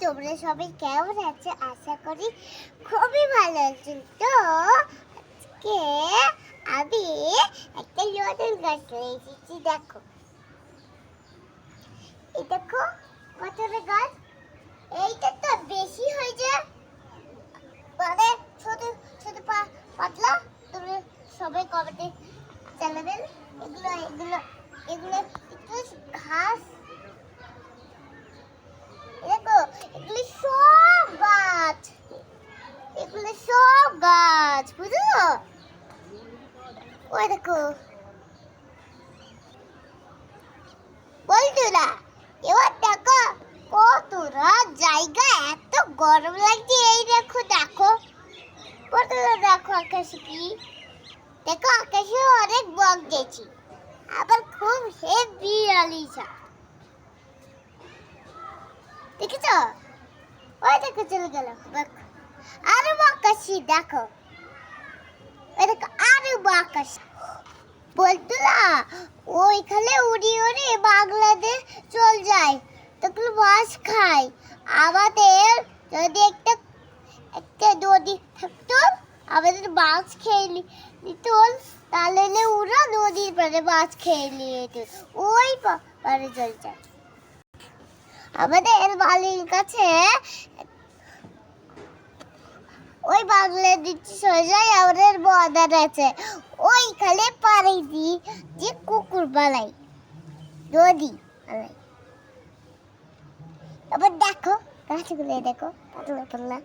তোমরা সবাই কেমন আছো? আশা করি খুবই ভালো আছো। তো আজকে আমি একটা নতুন গাছ নিয়ে এসেছি। দেখো, এই দেখো কতটা গাছ। এইটা তো বেশি হয়ে যায়, মানে ছোট ছোট পাতলা। তোমরা সবাই কমেন্টে জানাবেন। এগুলো এগুলো এগুলো একটু ঘাস। দেখো, এগুলো সব গাছ, এগুলো সব গাছ, বুঝলো? ওই দেখো বন্ধুরা, এবার দেখো কতটা জায়গা, এত গরম লাগছে। এই দেখো দেখো বন্ধুরা, দেখো আকাশে কি, দেখো আকাশে অনেক বক গেছি, আবার খুব হেভি আলিশা। দেখেছো? ওই দেখো চলে গেল। দেখো আরো বাকাশি, দেখো ওই দেখো আরো বাকাশি। বলতুলা ওইখানে উড়ি উড়ি বাংলাদেশ চল যায়, তখন মাছ খায়। আমাদের যদি একটা একটা নদী থাকতো, আমাদের মাছ খেয়ে নিত, তাহলে ওরা নদীর পাড়ে মাছ খেয়ে নিয়ে যেত, ওই পাড়ে চলে যায়। আমাদের বাড়ির কাছে ওই বাংলাদেশ সোজাই আমাদের বর্ডার আছে, ওইখানে পাড়ি দিই যে কুকুর বানাই, নদী বানাই। আবার দেখো গাছগুলো, দেখো পাতলা পাতলা।